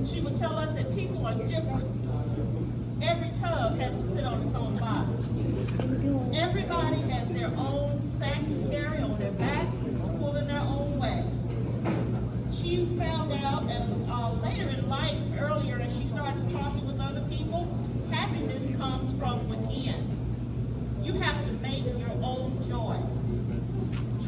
She would tell us that people are different. Every tub has to sit on its own bottom. Everybody has their own sack to carry on their back or pull in their own way. She found out later in life, earlier, as she started talking with other people, happiness comes from within. You have to make your own joy.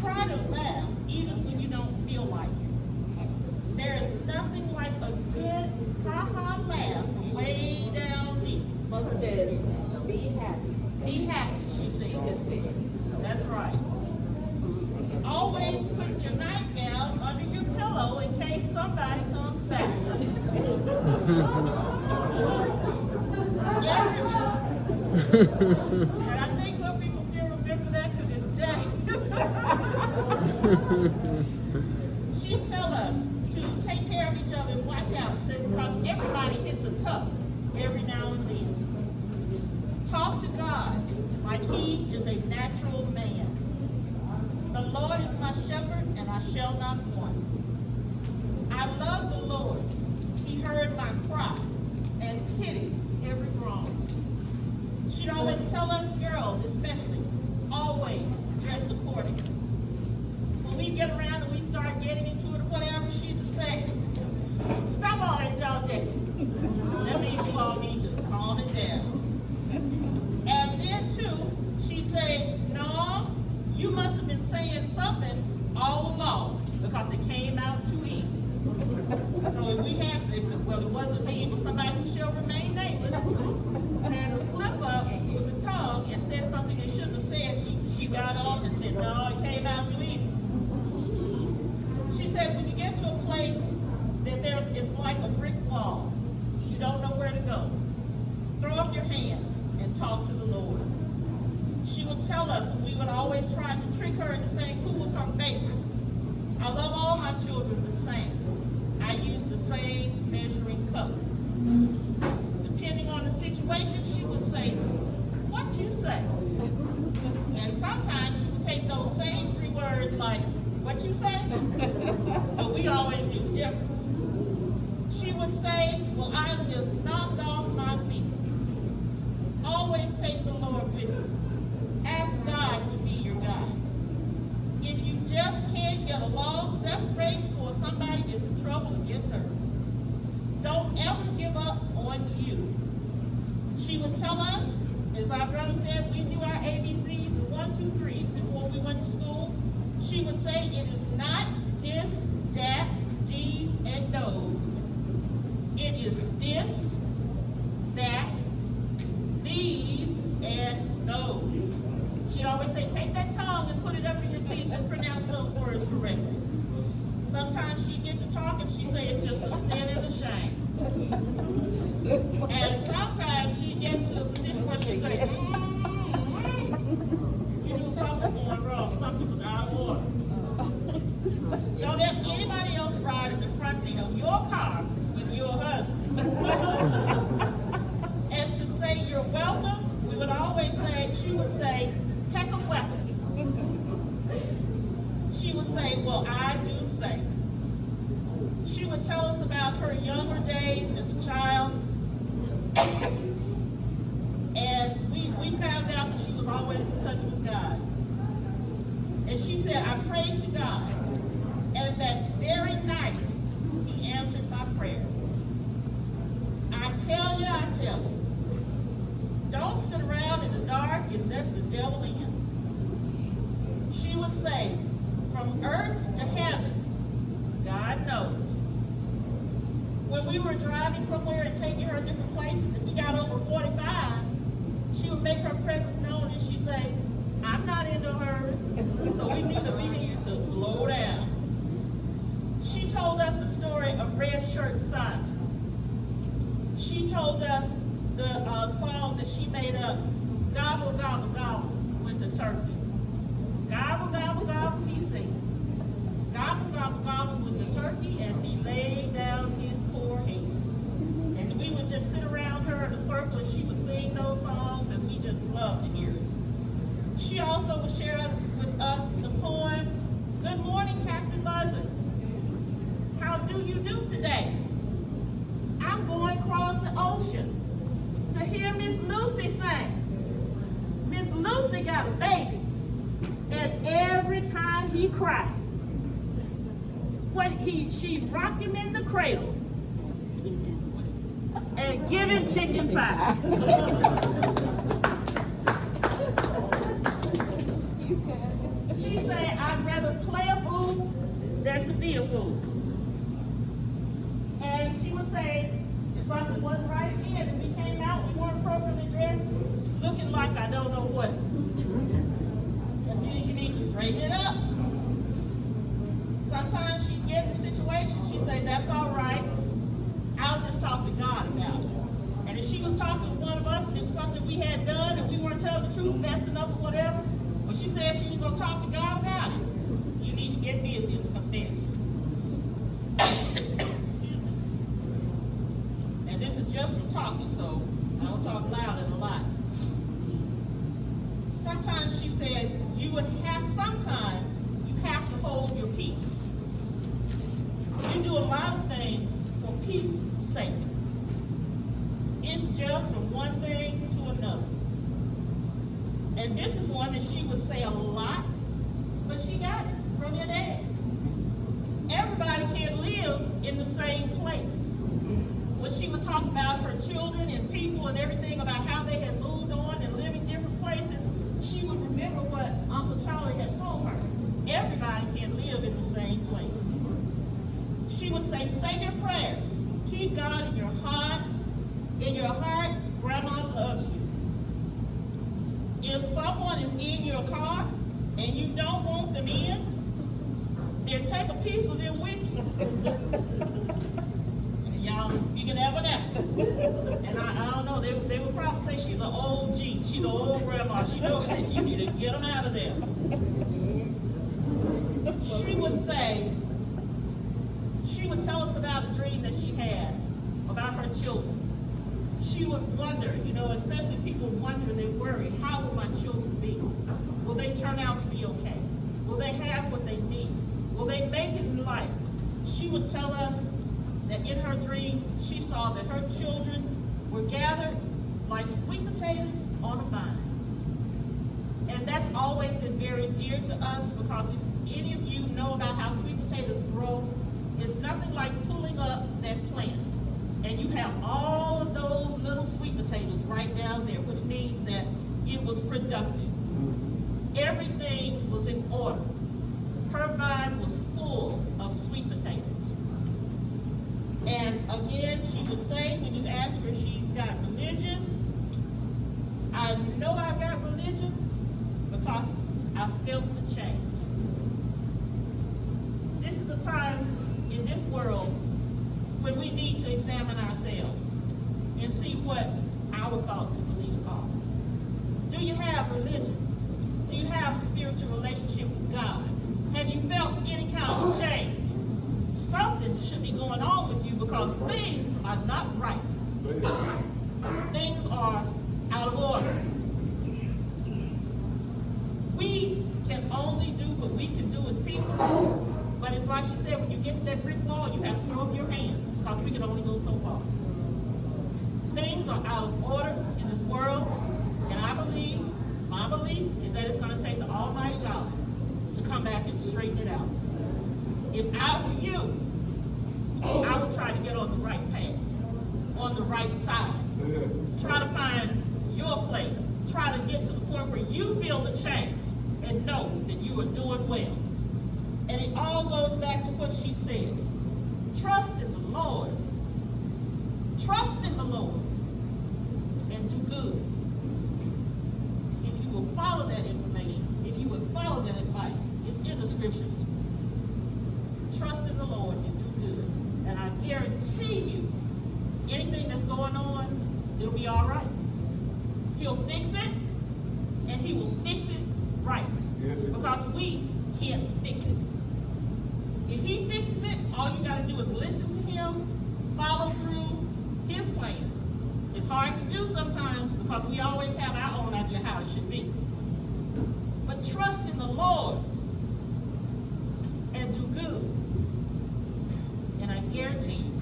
Try to laugh even when you don't feel like it. There is nothing like a good ha-ha laugh way down deep. Mother says, be happy. Be happy, she said. That's right. Always put your nightgown under your pillow in case somebody comes back. And I think some people still remember that to this day. She tell us to take care of each other and watch out, because everybody hits a tuck every now and then. Talk to God like he is a natural man. The Lord is my shepherd, and I shall not want. I love the Lord. He heard my cry and pitied every groan. She'd always tell us girls, especially, always dress accordingly. When we get around and we start getting into it or whatever, she'd say, stop all that y'all taking. That means you all need to calm it down. And then too, she'd say, no, you must have been saying something all along because it came out too easy. So if we had, well, it wasn't me, it was somebody who shall remain nameless, had a slip up, it was a tongue, and said something they shouldn't have said. She got off and said, no, it came out too easy. She said, when you get to a place that it's like a brick wall, you don't know where to go, throw up your hands and talk to the Lord. She would tell us, and we would always try to trick her into saying who was her favorite. I love all my children the same. I use the same measuring cup. Depending on the situation, she would say, what you say? And sometimes she would take those same 3 words like, what you say? But we always knew the difference. She would say, well, I'm just knocked off my feet. Always take the Lord with you. Ask God to be your guide. If you just can't get along, separate before somebody gets in trouble and gets hurt. Don't ever give up on you. She would tell us, as our brother said, we knew our ABCs and 1, 2, 3s before we went to school. She would say it is not this, that, these, and those. It is this, that, these, and those. She'd always say, take that tongue and put it up in your teeth and pronounce those words correctly. Sometimes she'd get to talking, she'd say it's just a sin and a shame. And sometimes she'd get to a position where she'd say, you knew something was going wrong, something was out of order. Don't let anybody else ride in the front seat of your car with your husband. And to say you're welcome, we would always say, she would say, heck of weapon. She would say, well, I do say. She would tell us about her younger days as a child. And we found out that she was always in touch with God. And she said, I prayed to God. And that very night, he answered my prayer. I tell you, don't sit around in the dark and let the devil in. She would say, from earth to heaven, God knows. When we were driving somewhere and taking her to different places, and we got over 45, she would make her presence known, and she'd say, I'm not in a hurry. So we knew that we needed to slow down. She told us the story of Red Shirt Simon. She told us the song that she made up, Gobble, Gobble, Gobble, with the turkey. Gobble, gobble, gobble, he said. Gobble, gobble, gobble with the turkey as he laid down his poor head. And we would just sit around her in a circle and she would sing those songs, and we just loved to hear it. She also would share with us the poem, Good Morning, Captain Buzzard. How do you do today? Lucy got a baby, and every time he cried, she rocked him in the cradle and give him chicken pie. She said, I'd rather play a fool than to be a fool. And she would say, if something wasn't right again, and we came out, we weren't appropriately dressed, looking like I don't know what. You need to straighten it up. Sometimes she'd get in the situation, she'd say, that's all right. I'll just talk to God about it. And if she was talking to one of us and it was something we had done and we weren't telling the truth, messing up or whatever, when she said she was going to talk to God about it, you need to get busy and confess. Excuse me. And this is just from talking, so I don't talk loud and a lot. Sometimes she said, sometimes you have to hold your peace. You do a lot of things for peace sake. It's just from one thing to another. And this is one that she would say a lot, but she got it from your dad. Everybody can't live in the same place. When she would talk about her children and people and everything about how they had moved on and living different places, she would remember what Uncle Charlie had told her. Everybody can't live in the same place. She would say your prayers. Keep God in your heart. In your heart, Grandma loves you. If someone is in your car and you don't want them in, then take a piece of them with you. Y'all, you can have that. And I don't know, they would probably say she's an old G. She's an old grandma. She knows that you need to get them out of there. She would tell us about a dream that she had about her children. She would wonder, especially people wonder, they worry, how will my children be? Will they turn out to be okay? Will they have what they need? Will they make it in life? She would tell us that in her dream, she saw that her children were gathered like sweet potatoes on a vine. And that's always been very dear to us, because if any of you know about how sweet potatoes grow, it's nothing like pulling up that plant. And you have all of those little sweet potatoes right down there, which means that it was productive. Everything was in order. Her vine was full of sweet potatoes. And again, she would say, when you ask her if she's got religion, I know I got religion because I felt the change. This is a time in this world when we need to examine ourselves and see what our thoughts and beliefs are. Do you have religion? Do you have a spiritual relationship with God? Have you felt any kind of change? Something should be going on with you, because things are not right. Things are out of order. We can only do what we can do as people. But it's like she said, when you get to that brick wall, you have to throw up your hands, because we can only go so far. Things are out of order in this world, and my belief is that it's going to take the Almighty God to come back and straighten it out. If I were you, I would try to get on the right path, on the right side. Try to find your place. Try to get to the point where you feel the change and know that you are doing well. And it all goes back to what she says. Trust in the Lord. Trust in the Lord and do good. If you will follow that information, if you will follow that advice, it's in the scriptures. Trust in the Lord and do good. And I guarantee you, anything that's going on, it'll be all right. He'll fix it, and he will fix it right. Because we can't fix it. If he fixes it, all you got to do is listen to him, follow through his plan. It's hard to do sometimes, because we always have our own idea how it should be. But trust in the Lord and do good. And I guarantee you,